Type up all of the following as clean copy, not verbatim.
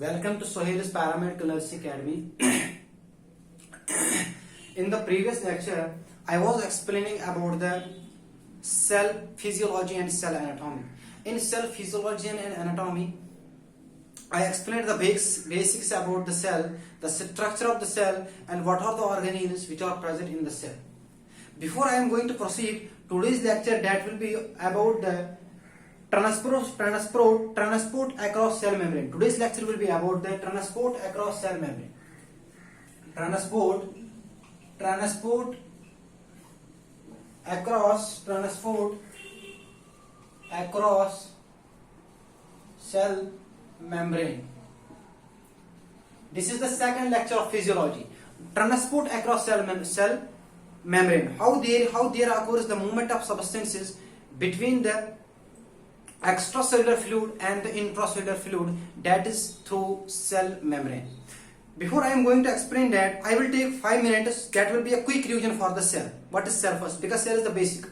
Welcome to Sohail's Paramedical Nurse Academy. In the previous lecture, I was explaining about the cell physiology and cell anatomy. In cell physiology and anatomy, I explained the basics about the cell, the structure of the cell, and what are the organelles which are present in the cell. Before I am going to proceed, today's lecture that will be about the transport across cell membrane. Today's lecture will be about the transport across cell membrane. Transport across cell membrane. This is the second lecture of physiology. Transport across cell membrane. How there occurs the movement of substances between the extracellular fluid and the intracellular fluid, that is through cell membrane. Before I am going to explain that, I will take 5 minutes. That will be a quick revision for the cell. What is cell first? Because cell is the basic.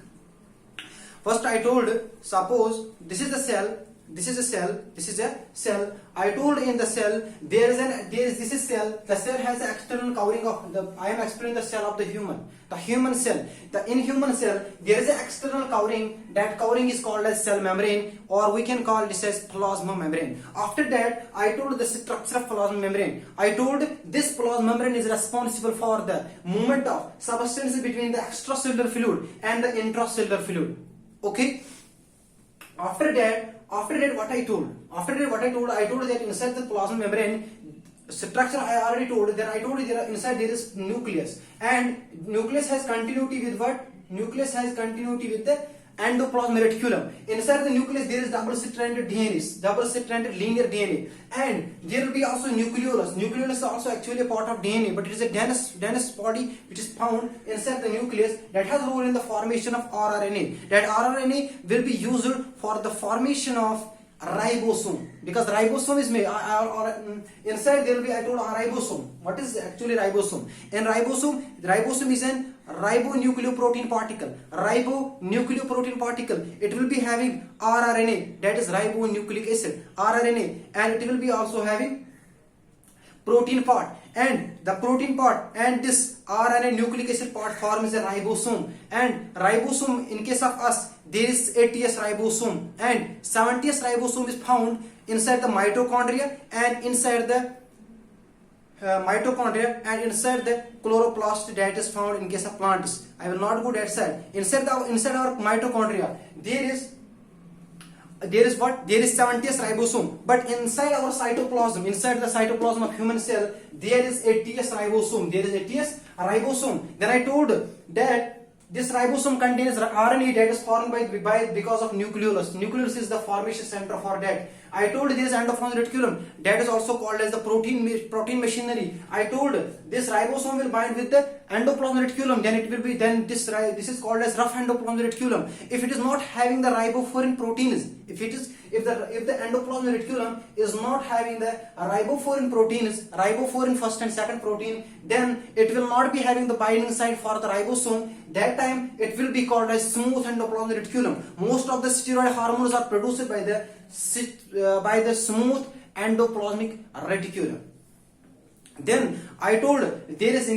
First I told, suppose this is the cell, this is a cell, this is a cell. I told in the cell this is cell. The cell has the external covering of the. I am explaining the cell of the human cell. The inhuman cell, there is an external covering. That covering is called as cell membrane, or we can call this as plasma membrane. After that, I told the structure of plasma membrane. I told this plasma membrane is responsible for the movement of substances between the extracellular fluid and the intracellular fluid. Okay. After that, what I told? I told that inside the plasma membrane structure I already told. Then I told you inside there is nucleus, and nucleus has continuity with what? Nucleus has continuity with the endoplasmic reticulum. Inside the nucleus there is double-stranded DNA, double-stranded linear DNA, and there will be also nucleolus. Nucleolus is also actually a part of DNA, but it is a dense body which is found inside the nucleus that has a role in the formation of rRNA. That rRNA will be used for the formation of ribosome, because ribosome is made inside there will be, I told, ribosome. What is actually ribosome? In ribosome is an ribonucleoprotein particle. It will be having rRNA, that is ribonucleic acid, rRNA, and it will be also having protein part, and the protein part and this RNA nucleic acid part forms a ribosome. And ribosome, in case of us, there is 80s ribosome, and 70s ribosome is found inside the mitochondria and inside the chloroplast, that is found in case of plants. I will not go that side. Inside our mitochondria there is what? There is 70s ribosome. But inside our cytoplasm, inside the cytoplasm of human cell, there is 80s ribosome. Then I told that this ribosome contains RNA that is formed because of nucleolus. Nucleolus is the formation center for that. I told there is endoplasmic reticulum, that is also called as the protein machinery. I told this ribosome will bind with the endoplasmic reticulum. Then this is called as rough endoplasmic reticulum. If it is not having the ribofourin proteins, if the endoplasmic reticulum is not having the ribofourin proteins, ribofourin first and second protein, then it will not be having the binding site for the ribosome. That time it will be called as smooth endoplasmic reticulum. Most of the steroid hormones are produced by the smooth endoplasmic reticulum. Then I told there is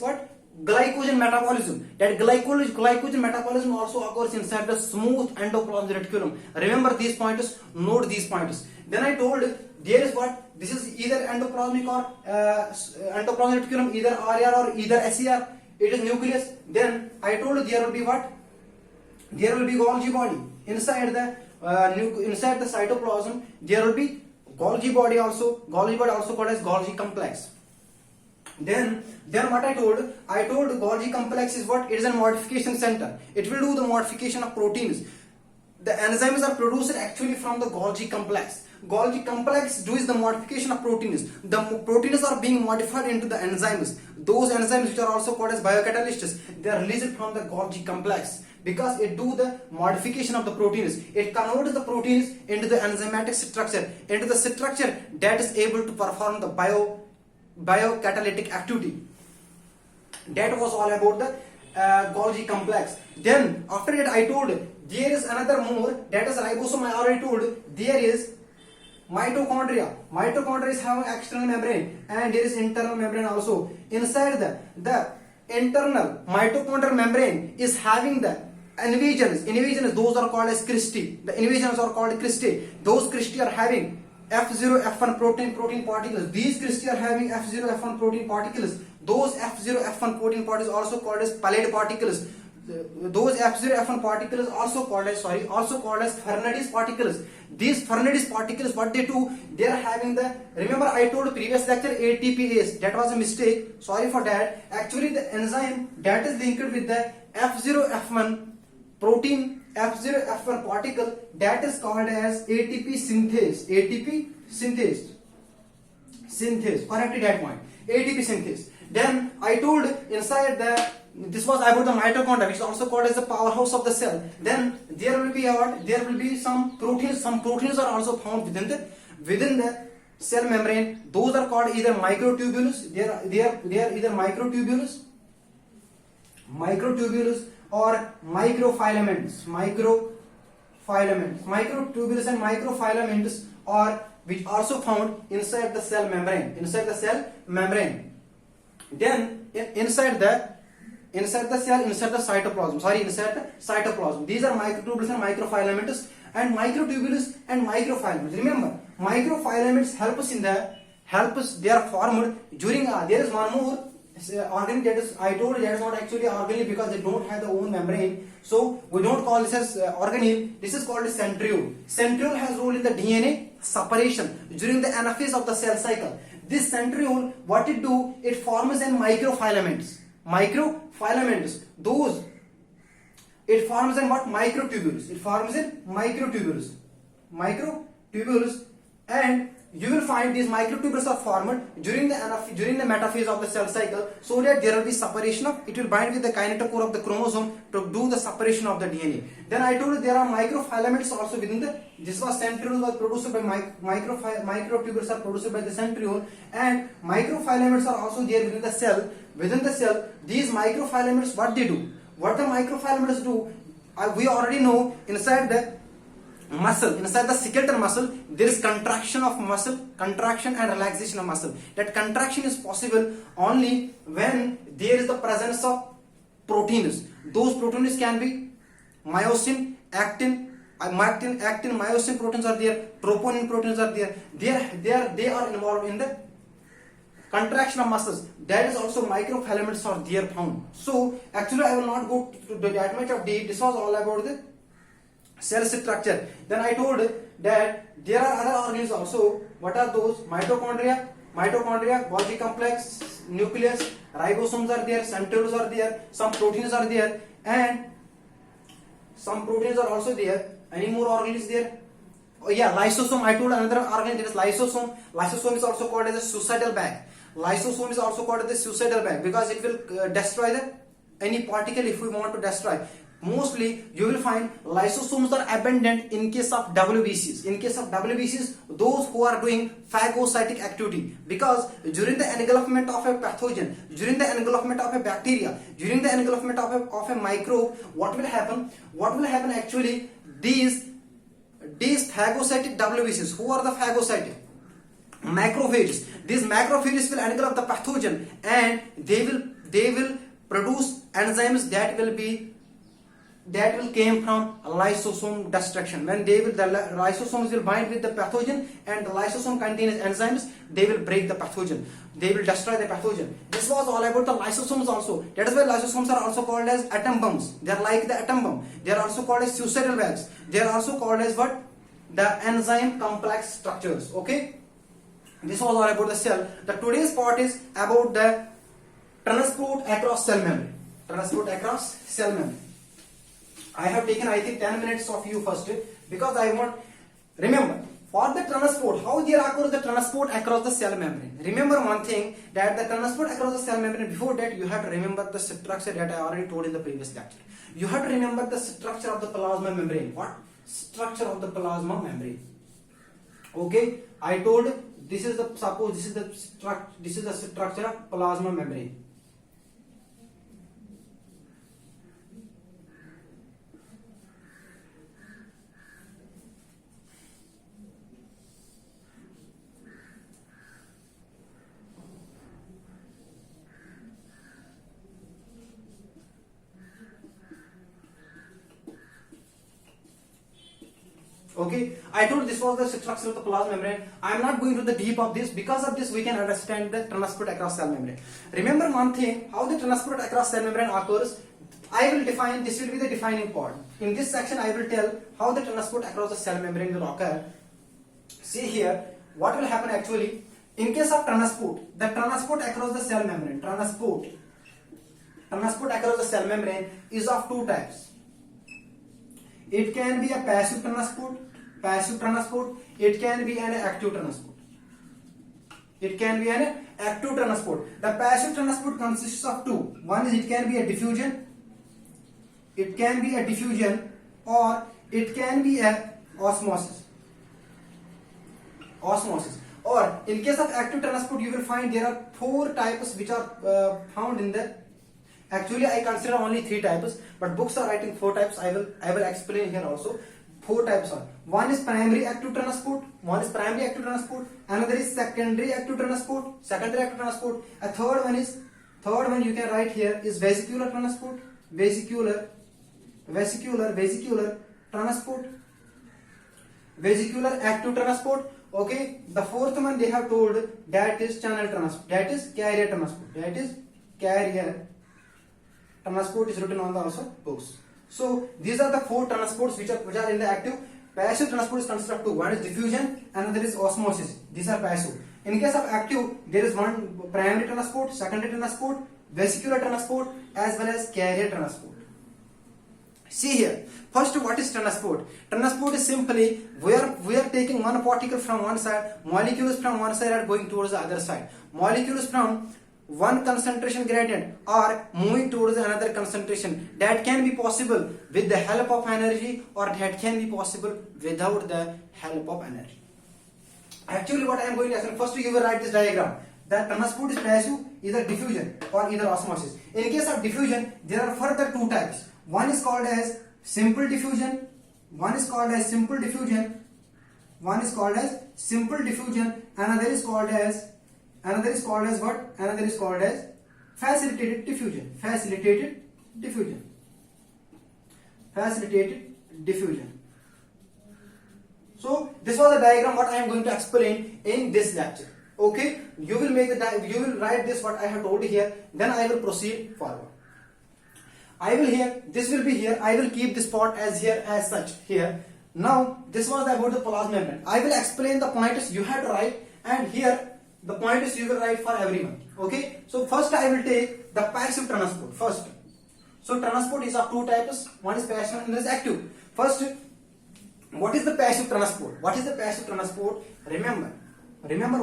what? Glycogen metabolism. That glycogen metabolism also occurs inside the smooth endoplasmic reticulum. Remember these pointers, note these pointers. Then I told there is what? This is either endoplasmic or endoplasmic reticulum, either RR or either SER. It is nucleus. Then I told there will be what? There will be Golgi body inside the cytoplasm. There will be Golgi body also called as Golgi complex. Then what I told Golgi complex is what? It is a modification center. It will do the modification of proteins. The enzymes are produced actually from the Golgi complex. Golgi complex does the modification of proteins. The proteins are being modified into the enzymes. Those enzymes which are also called as biocatalysts, they are released from the Golgi complex, because it do the modification of the proteins. It converts the proteins into the enzymatic structure, into the structure that is able to perform the biocatalytic activity. That was all about the Golgi complex. Then after that I told there is another more, that is ribosome. I already told there is Mitochondria is having external membrane and there is internal membrane also. Inside the internal mitochondrial membrane is having the invasions. Those are called as cristae. The invasions are called cristae. Those cristae are having F0, F1 protein particles. These cristae are having F0, F1 protein particles. Those F0, F1 protein particles also called as pallid particles. Those F0, F1 particles also called as Fernandez particles. These Fernandez particles, what they do, they are having the, remember I told previous lecture ATPase, that was a mistake, sorry for that. Actually the enzyme that is linked with the F0, F1 protein, F0, F1 particle, that is called as ATP synthase. Correctly that point, ATP synthase. Then I told inside this was about the mitochondria, which is also called as the powerhouse of the cell. Then there will be some proteins. Some proteins are also found within the cell membrane. Those are called either microtubules. They are either microtubules or microfilaments. Microtubules and microfilaments are which also found inside the cell membrane. Then inside the cytoplasm. These are microtubules and microfilaments. Remember, microfilaments help us. They are formed during. There is one more organ that is, I told that is not actually organelle because they don't have their own membrane. So we don't call this as organelle. This is called a centriole. Centriole has role in the DNA separation during the anaphase of the cell cycle. This centriole, what it do? It forms in microfilaments. Those it forms in what? Microtubules. And you will find these microtubules are formed during the metaphase of the cell cycle, so that there will be separation of, it will bind with the kinetochore of the chromosome to do the separation of the DNA. Then I told you there are microfilaments also within this centriole was produced by microtubules are produced by the centriole, and microfilaments are also there within the cell. These microfilaments, what they do? What the microfilaments do? We already know inside the skeletal muscle, there is contraction and relaxation of muscle. That contraction is possible only when there is the presence of proteins. Those proteins can be myosin, actin, myosin proteins are there, troponin proteins are there. They are involved in the contraction of muscles. That is also microfilaments are there found. So actually I will not go to that much of detail. This was all about the cell structure. Then I told that there are other organs also. What are those? Mitochondria, Golgi complex, nucleus, ribosomes are there, centrioles are there, some proteins are there, and some proteins are also there. Any more organs there? Oh yeah, lysosome. I told another organ, there is lysosome. Lysosome is also called as a suicidal bag. Because it will destroy any particle if we want to destroy. Mostly you will find lysosomes are abundant in case of WBCs. Those who are doing phagocytic activity, because during the engulfment of a pathogen, during the engulfment of a bacteria, during the engulfment of a microbe, what will happen actually, these phagocytic WBCs, who are the phagocytic? Macrophages. These macrophages will engulf the pathogen and they will produce enzymes that will came from lysosome destruction. When the lysosomes will bind with the pathogen and the lysosome contains enzymes, they will break the pathogen. They will destroy the pathogen. This was all about the lysosomes also. That is why lysosomes are also called as atom bombs. They are like the atom bomb. They are also called as suicidal bags. They are also called as what? The enzyme complex structures. Okay. This was all about the cell. The today's part is about the transport across cell membrane. I have taken, I think, 10 minutes of you first, because I want, remember, for the transport, how there occurs the transport across the cell membrane. Remember one thing, that the transport across the cell membrane, before that you have to remember the structure that I already told in the previous lecture. You have to remember the structure of the plasma membrane. What? Structure of the plasma membrane. Okay, I told this is the structure of plasma membrane. Okay, I told this was the structure of the plasma membrane. I am not going to the deep of this. Because of this, we can understand the transport across cell membrane. Remember one thing: how the transport across cell membrane occurs. I will define. This will be the defining part. In this section, I will tell how the transport across the cell membrane will occur. See here, what will happen actually in case of transport. The transport across the cell membrane. Transport across the cell membrane is of two types. It can be a passive transport. It can be an active transport. The passive transport consists of two. One is it can be a diffusion. Or it can be a osmosis. Or in case of active transport, you will find there are four types which are found in the. Actually, I consider only three types, but books are writing four types. I will explain here also. Four types are. One is primary active transport. Another is secondary active transport. A third one you can write here is vesicular transport. Vesicular active transport. Okay. The fourth one they have told that is channel transport. That is carrier transport is written on the also books. So these are the four transports which are in the active. Passive transport is consisted of two. One is diffusion, another is osmosis. These are passive. In case of active, there is one primary transport, secondary transport, vesicular transport, as well as carrier transport. See here. First, what is transport? Transport is simply we are taking one particle from one side, molecules from one side are going towards the other side. Molecules from one concentration gradient are moving towards another concentration. That can be possible with the help of energy, or that can be possible without the help of energy. Actually, what I am going to ask, first you will write this diagram. The transport is passive, either diffusion or either osmosis. In case of diffusion, there are further two types. One is called as simple diffusion. Another is called as facilitated diffusion. So this was the diagram what I am going to explain in this lecture. Okay, you will write this what I have told here. Then I will proceed forward. This will be here. I will keep this part as such here. Now this was about the plasma membrane. I will explain the pointers you have to write, and here the pointers you will write for everyone. Okay. So first I will take the passive transport first. So transport is of two types. One is passive and another is active. First, what is the passive transport? Remember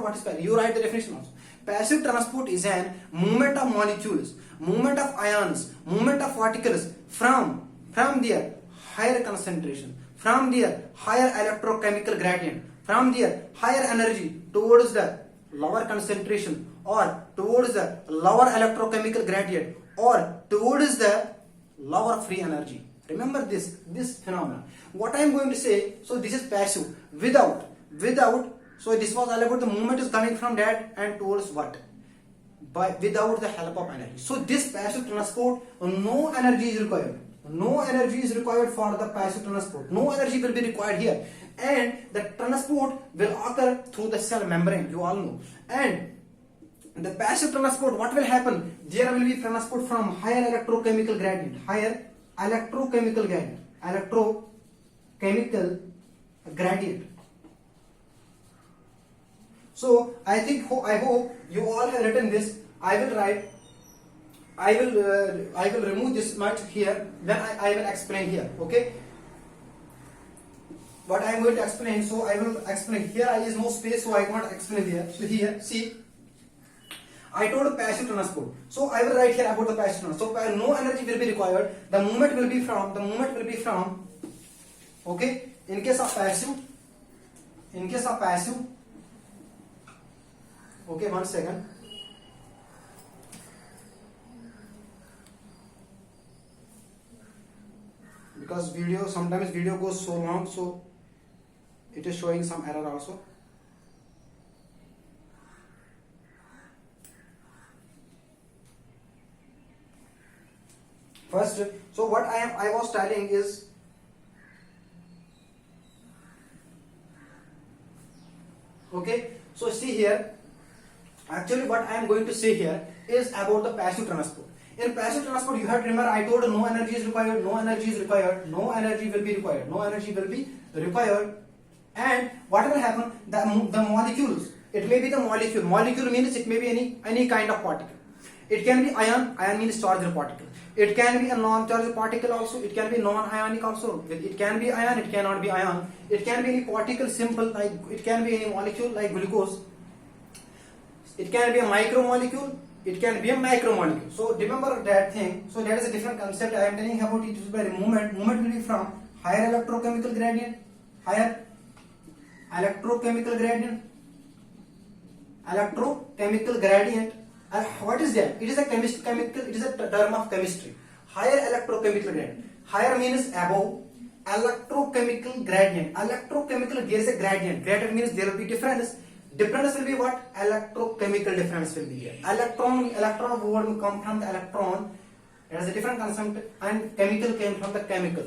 what is passive. You write the definition also. Passive transport is an movement of molecules, movement of ions, movement of particles from their higher concentration, from their higher electrochemical gradient, from their higher energy towards the lower concentration, or towards the lower electrochemical gradient, or towards the lower free energy. Remember this phenomenon. What I am going to say, so this is passive. Without, so this was all about the movement is coming from that and towards what? Without the help of energy. So this passive transport, no energy is required. No energy is required for the passive transport. No energy will be required here. And the transport will occur through the cell membrane, you all know. And the passive transport, what will happen? There will be transport from higher electrochemical gradient. So I hope you all have written this. I will remove this much here. Then I will explain here. Okay. What I am going to explain. So I will explain here. There is no space, so I cannot explain here. So here, see, I told passive transport. So I will write here about the passive transport. So no energy will be required. The movement will be from. Okay. In case of passive. Okay, 1 second. Because sometimes video goes so long, so it is showing some error also. First, so what I was telling is Okay, so see here, actually what I am going to say here is about the passive transport. In passive transport, you have to remember I told no energy is required, no energy is required, no energy will be required, no energy will be required. And what will happen? The molecules, it may be the molecule. Molecule means it may be any kind of particle. It can be ion. Ion means charged particle. It can be a non-charged particle also. It can be non-ionic also. It can be ion. It cannot be ion. It can be any particle simple, like it can be any molecule like glucose. It can be a micromolecule. It can be a macromolecule. So remember that thing. So that is a different concept. I am telling about it by the movement. Movement will be from higher electrochemical gradient. Higher electrochemical gradient. Electrochemical gradient. What is that? It is a chemical. It is a term of chemistry. Higher electrochemical gradient. Higher means above. Electrochemical gradient. Electrochemical, there is a gradient. Gradient means there will be difference. Difference will be what? Electrochemical difference will be there. Electron word will come from the electron. That is a different concept. And chemical came from the chemical.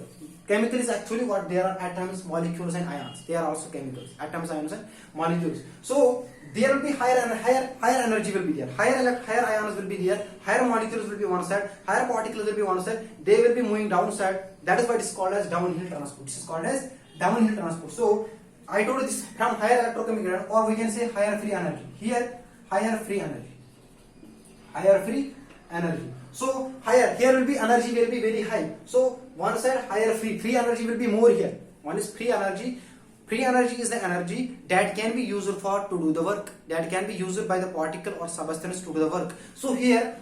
Chemical is actually what? There are atoms, molecules and ions. They are also chemicals. Atoms, ions and molecules. So there will be higher energy will be there. Higher ions will be there. Higher molecules will be one side. Higher particles will be one side. They will be moving downside. That is why it is called as downhill transport. This is called as downhill transport. So I told you this from higher electrochemical gradient, or we can say higher free energy. Here, higher free energy. Higher free energy. So higher, here will be energy will be very high. So one side higher free energy will be more here. One is free energy. Free energy is the energy that can be used for to do the work. That can be used by the particle or substance to do the work. So here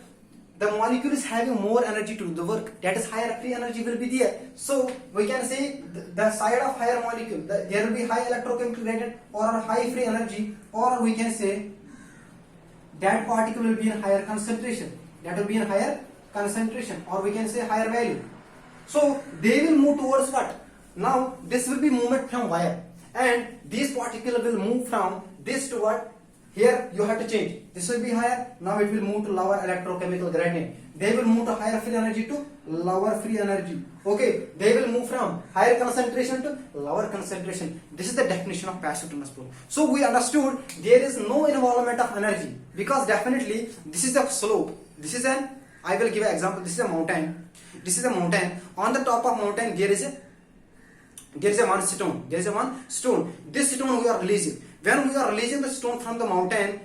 the molecule is having more energy to do the work. That is higher free energy will be there. So we can say the side of higher molecule, there will be high electrochemical gradient or high free energy, or we can say that particle will be in higher concentration. That will be in higher concentration, or we can say higher value. So they will move towards what? Now this will be movement from wire, and these particles will move from this to what? Here you have to change. This will be higher. Now it will move to lower electrochemical gradient. They will move to higher free energy to lower free energy. Okay. They will move from higher concentration to lower concentration. This is the definition of passive transport. So we understood there is no involvement of energy, because definitely this is the slope. This is I will give an example. This is a mountain. This is a mountain. On the top of mountain there is a one stone. There is a one stone. This stone we are releasing. When we are releasing the stone from the mountain,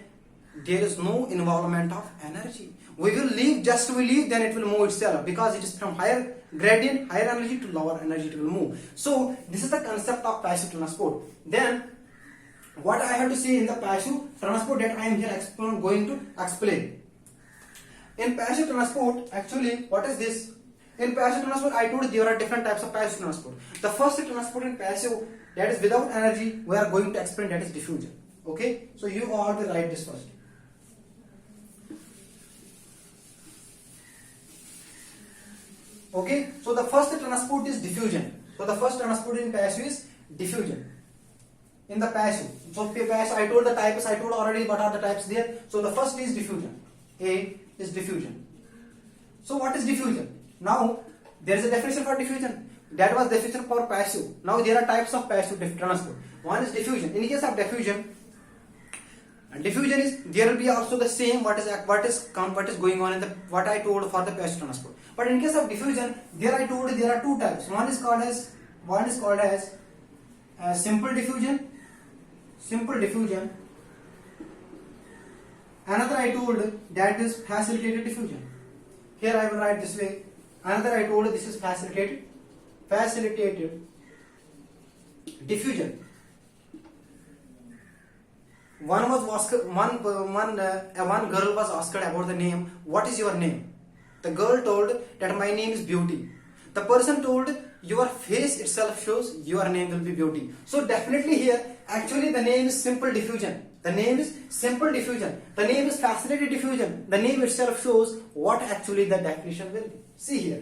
there is no involvement of energy. We will leave, then it will move itself, because it is from higher gradient, higher energy to lower energy it will move. So this is the concept of passive transport. Then what I have to say in the passive transport that I am here going to explain. In passive transport, actually, what is this? In passive transport, I told you there are different types of passive transport. The first transport in passive, that is without energy, we are going to explain, that is diffusion. Okay, so you all will write this first. Okay, so the first transport is diffusion. So the first transport in passive is diffusion. In the passive, so passive, I told the types, I told already what are the types there. So the first is diffusion. A is diffusion. So what is diffusion? Now there is a definition for diffusion. That was definition for passive. Now there are types of passive transport. One is diffusion. In case of diffusion, diffusion is there will be also the same what is going on in the what I told for the passive transport. But in case of diffusion, there I told there are two types. One is called as simple diffusion. Simple diffusion. Another I told that is facilitated diffusion. Here I will write this way. Another I told this is facilitated diffusion. One girl was asked about the name. What is your name? The girl told that my name is Beauty. The person told your face itself shows your name will be Beauty. So definitely here, actually the name is simple diffusion. The name is simple diffusion. The name is facilitated diffusion. The name itself shows what actually the definition will be. See here.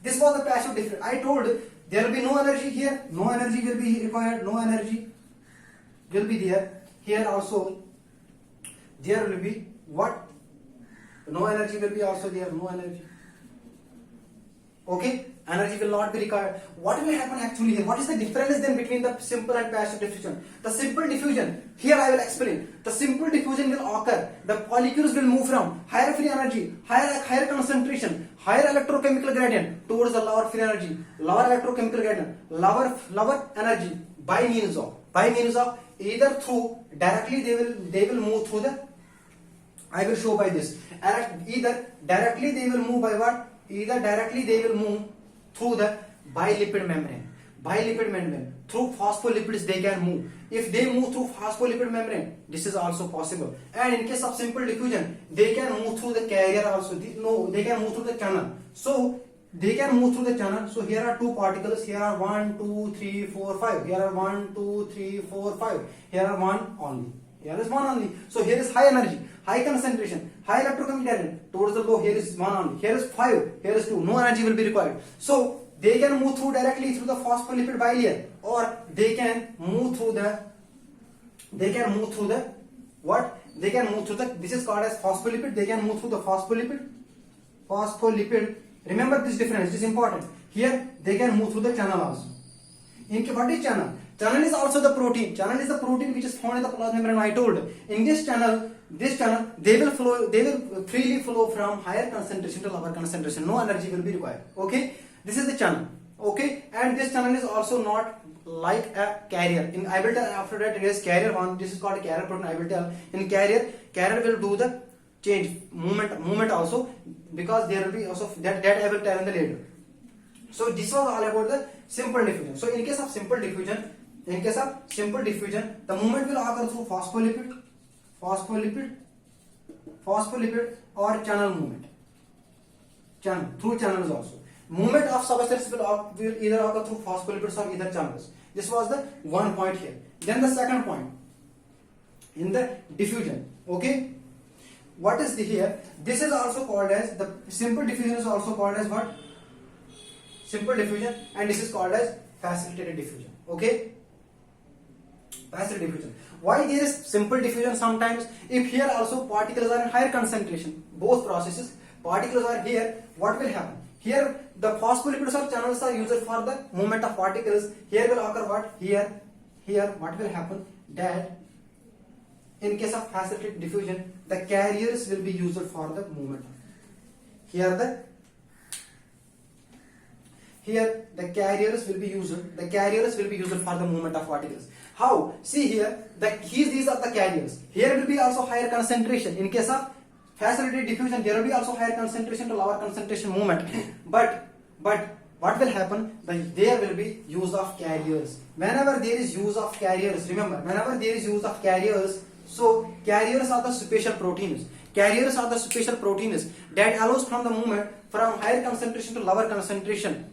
This was the passive diffusion. I told there will be no energy here. No energy will be required. No energy will be there. Here also there will be what? No energy will be also there. No energy. Okay. Energy will not be required. What will happen actually here? What is the difference then between the simple and passive diffusion? The simple diffusion, here I will explain. The simple diffusion will occur. The molecules will move from higher free energy, higher concentration, higher electrochemical gradient towards the lower free energy, lower electrochemical gradient, lower energy by means of either through directly they will move through the, I will show by this. Either directly they will move by what? Either directly they will move through the bilipid membrane. Through phospholipids they can move. If they move through phospholipid membrane, this is also possible. And in case of simple diffusion, they can move through the carrier also. They can move through the channel. So they can move through the channel. So here are two particles. Here are 1, 2, 3, 4, 5. Here are 1, 2, 3, 4, 5. Here are one only. Here is one only. So here is high energy, high concentration, high electrochemical gradient. Towards the low, here is one only. Here is 5. Here is 2. No energy will be required. So they can move through directly through the phospholipid bilayer, or they can move through the what? They can move through the, this is called as phospholipid. They can move through the phospholipid. Remember this difference, it is important. Here they can move through the channel also. What is channel? Channel is also the protein. Channel is the protein which is found in the plasma membrane. I told. In this channel, they will freely flow from higher concentration to lower concentration. No energy will be required. Okay, this is the channel. Okay, and this channel is also not like a carrier. In I will tell after that it is carrier one. This is called carrier protein. I will tell. In carrier will do the change movement also, because there will be also that I will tell in the later. So this was all about the simple diffusion. So in case of simple diffusion, the movement will occur through phospholipid or channel movement. Through channels also. Movement of substances will either occur through phospholipids or either channels. This was the one point here. Then the second point in the diffusion. Okay, what is the here? This is also called as the simple diffusion is also called as what? Simple diffusion, and this is called as facilitated diffusion. Okay, facilitated diffusion. Why there is simple diffusion sometimes? If here also particles are in higher concentration, both processes, particles are here, what will happen? Here the phospholipids or channels are used for the movement of particles. Here will occur what? Here what will happen? That in case of facilitated diffusion, the carriers will be used for the movement. Here the carriers will be used for the movement of particles. How? See here, these are the carriers. Here will be also higher concentration. In case of facilitated diffusion, there will be also higher concentration to lower concentration movement. But what will happen? There will be use of carriers. Whenever there is use of carriers, remember, whenever there is use of carriers, so carriers are the special proteins. Carriers are the special proteins that allows from the movement from higher concentration to lower concentration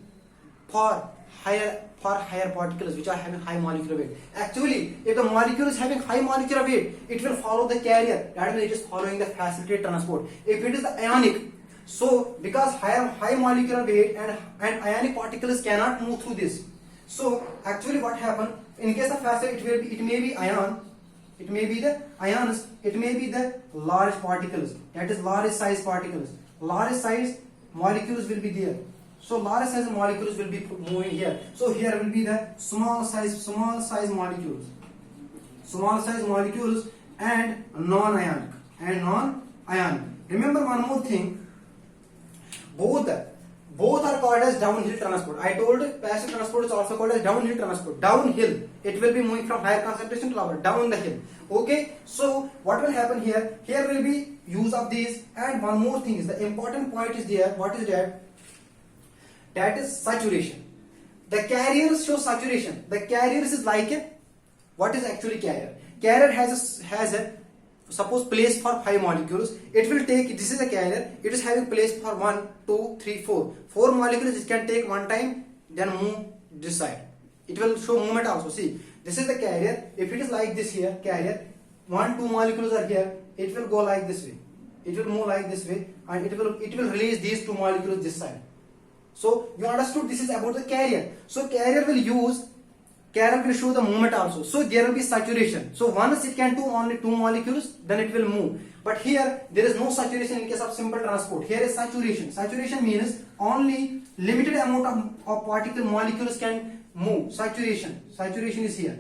for higher particles which are having high molecular weight. Actually, if the molecule is having high molecular weight, it will follow the carrier. That means it is following the facilitated transport. If it is the ionic, so because high molecular weight and ionic particles cannot move through this. So actually, what happen in case of facilitated, it may be ion. It may be the ions, it may be the large particles, that is large size particles. Large size molecules will be there. So large size molecules will be moving here. So here will be the small size molecules. Small size molecules and non-ionic. Remember one more thing. Both are called as downhill transport. I told passive transport is also called as downhill transport. Downhill, it will be moving from higher concentration to lower, down the hill. Okay, so what will happen here? Here will be use of these, and one more thing is the important point is there. What is that? That is saturation. The carriers show saturation. The carriers is like a, what is actually carrier? Carrier has a suppose place for 5 molecules. It will take, this is a carrier, it is having place for 1, 2, 3, 4. 4 molecules it can take one time, then move this side. It will show movement also. See, this is the carrier. If it is like this here, carrier, 1, 2 molecules are here, it will go like this way. It will move like this way, and it will release these 2 molecules this side. So you understood this is about the carrier. So carrier will show the movement also. So there will be saturation. So once it can do only 2 molecules, then it will move. But here there is no saturation in case of simple transport. Here is saturation. Saturation means only limited amount of particle molecules can move. Saturation is here,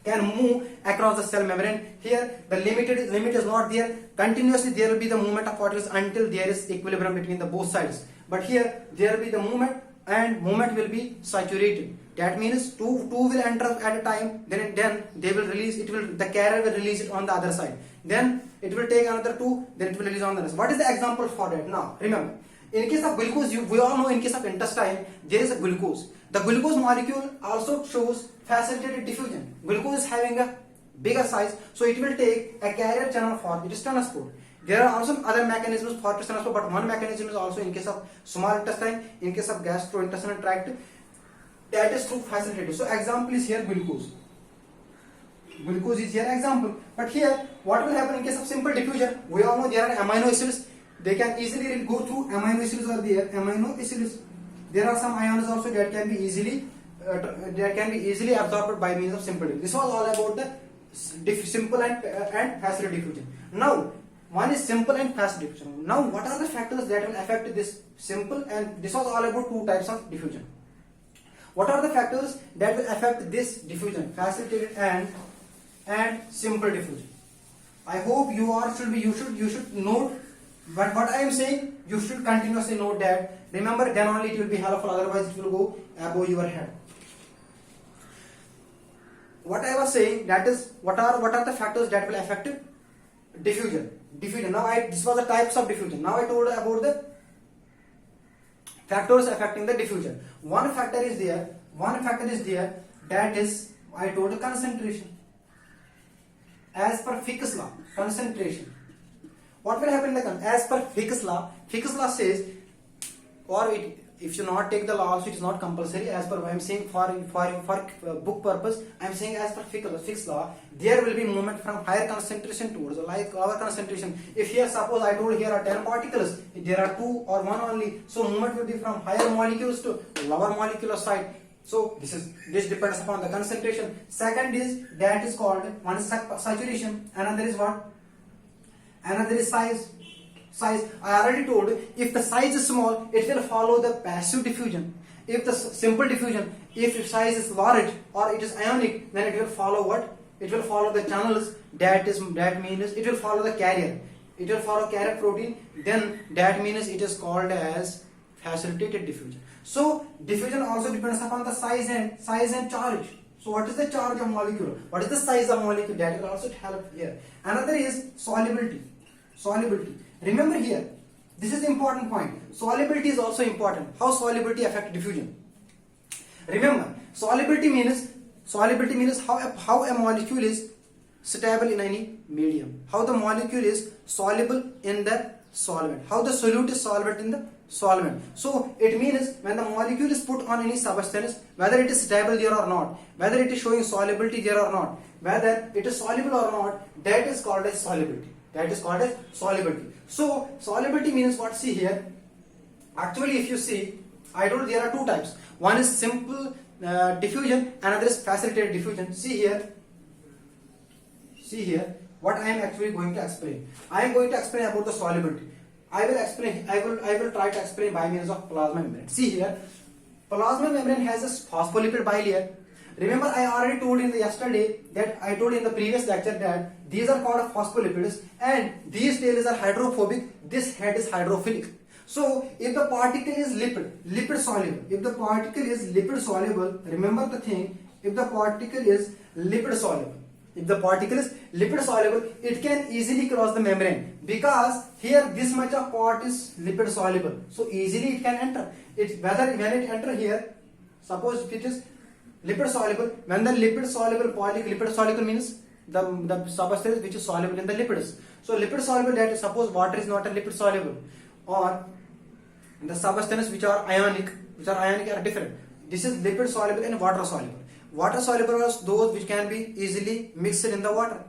can move across the cell membrane. Here the limit is not there. Continuously there will be the movement of particles until there is equilibrium between the both sides. But here there will be the movement, and movement will be saturated. That means two will enter at a time, then they will release, the carrier will release it on the other side. Then it will take another two, then it will release on the other side. What is the example for that? Now remember, in case of glucose, we all know in case of intestine there is a glucose. The glucose molecule also shows facilitated diffusion. Glucose is having a bigger size, so it will take a carrier channel for it is transport. There are also other mechanisms for transport, but one mechanism is also in case of small intestine, in case of gastrointestinal tract, that is through facilitated. So example is here glucose. Glucose is here example. But here what will happen in case of simple diffusion? We all know there are amino acids. They can easily go through. Amino acids are there. Amino acids. There are some ions also that can be easily absorbed by means of simple diffusion. This was all about the simple and facile diffusion. Now one is simple and fast diffusion. Now what are the factors that will affect this simple, and this was all about two types of diffusion. What are the factors that will affect this diffusion, facilitated and simple diffusion? I hope you should note, but what I am saying, you should continuously note that. Remember, then only it will be helpful, otherwise it will go above your head. What I was saying, that is, what are the factors that will affect diffusion? Now this was the types of diffusion. Now I told about the factors affecting the diffusion. One factor is there, that is, I told the concentration. As per Fick's law, concentration. What will happen as per Fick's law says, or if you not take the law also, it is not compulsory. As per I am saying for book purpose, I am saying as per Fick's law, there will be movement from higher concentration towards, like our concentration. If here suppose I told here are 10 particles, there are 2 or 1 only, so movement will be from higher molecules to lower molecular side. So this depends upon the concentration. Second is, that is called, one is saturation, another is what? Another is size. I already told, if the size is small, it will follow the passive diffusion. If the simple diffusion, if size is large or it is ionic, then it will follow what? It will follow the channels. That means it will follow the carrier. It will follow carrier protein. Then that means it is called as facilitated diffusion. So diffusion also depends upon the size and charge. So what is the charge of molecule? What is the size of molecule? That will also help here. Another is solubility. Remember here, this is the important point. Solubility is also important. How solubility affects diffusion? Remember, solubility means how a molecule is stable in any medium. How the molecule is soluble in the solvent. How the solute is solvent in the solvent. So it means when the molecule is put on any substance, whether it is stable there or not, whether it is showing solubility there or not, whether it is soluble or not, that is called as solubility. So solubility means what? See here. Actually, if you see, I told there are two types. One is simple diffusion, another is facilitated diffusion. See here. What I am actually going to explain. I am going to explain about the solubility. I will try to explain by means of plasma membrane. See here, plasma membrane has a phospholipid bilayer. Remember, I already told in the previous lecture that these are called pphospholipids, and these tails are hydrophobic. This head is hydrophilic. So if the particle is lipid soluble, remember the thing. If the particle is lipid soluble, it can easily cross the membrane, because here this much of part is lipid soluble, so easily it can enter. When it enter here, suppose if it is lipid soluble, when the lipid soluble means the substance which is soluble in the lipids. So lipid soluble, that is, suppose water is not a lipid soluble, or the substances which are ionic are different. This is lipid soluble and water soluble. Water soluble are those which can be easily mixed in the water.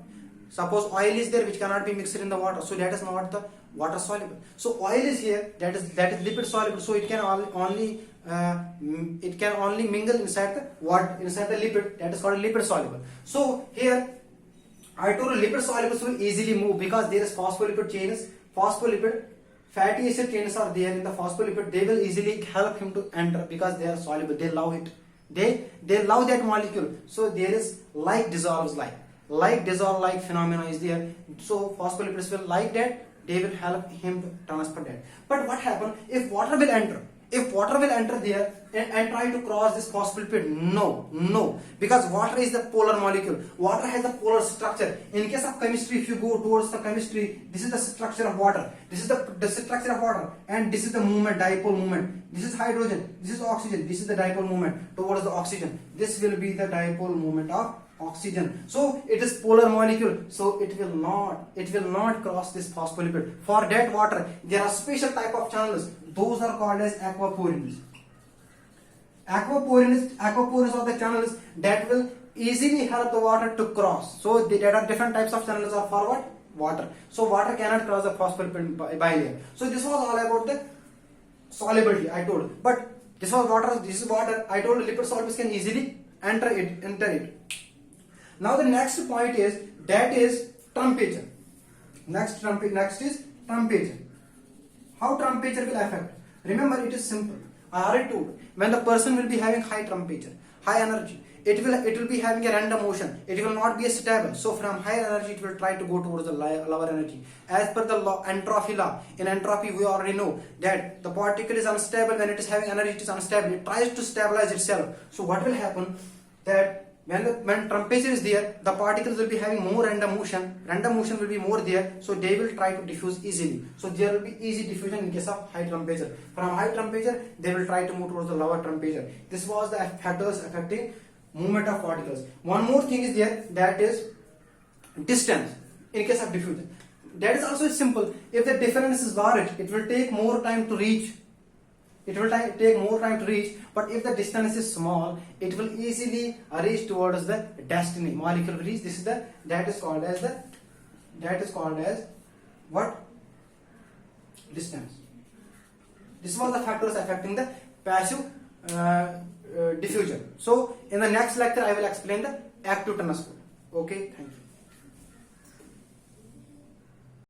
Suppose oil is there which cannot be mixed in the water, so that is not the water soluble. So oil is here, that is lipid soluble, so it can only mingle inside the lipid, that is called lipid soluble. So here I told lipid solubles will easily move because there is phospholipid chain, fatty acid chains are there in the phospholipid, they will easily help him to enter because they are soluble. They love it. They love that molecule. So there is like dissolves like dissolve like phenomena is there. So phospholipids will like that. They will help him to transfer that. But what happens if water will enter? If water will enter there and try to cross this phospholipid, no, because water is the polar molecule. Water has a polar structure. In case of chemistry, if you go towards the chemistry, this is the structure of water. This is the structure of water, and this is the movement, dipole movement. This is hydrogen. This is oxygen. This is the dipole movement towards the oxygen. This will be the dipole movement of oxygen. So it is polar molecule, so it will not cross this phospholipid. For that water there are special type of channels. Those are called as aquaporins. Aquaporins are the channels that will easily help the water to cross. So there are different types of channels are for what? Water. So water cannot cross the phospholipid bilayer. So this was all about the solubility I told. But this was water, this is water. I told lipid solubles can easily enter it. Now the next point is temperature. Next is temperature. How temperature will affect? Remember, it is simple. I already told. When the person will be having high temperature, high energy, it will be having a random motion. It will not be stable. So from higher energy, it will try to go towards the lower energy. As per the law, entropy law. In entropy, we already know that the particle is unstable. When it is having energy, it is unstable. It tries to stabilize itself. So what will happen? That when temperature is there, the particles will be having more random motion. Random motion will be more there, so they will try to diffuse easily. So there will be easy diffusion in case of high temperature. From high temperature, they will try to move towards the lower temperature. This was the factors affecting movement of particles. One more thing is there, that is distance in case of diffusion. That is also simple. If the difference is large, it will take more time to reach. But if the distance is small, it will easily reach towards the destiny. Molecule will reach. That is called as what? Distance. This was the factors affecting the passive diffusion. So in the next lecture, I will explain the active transport. Okay, thank you.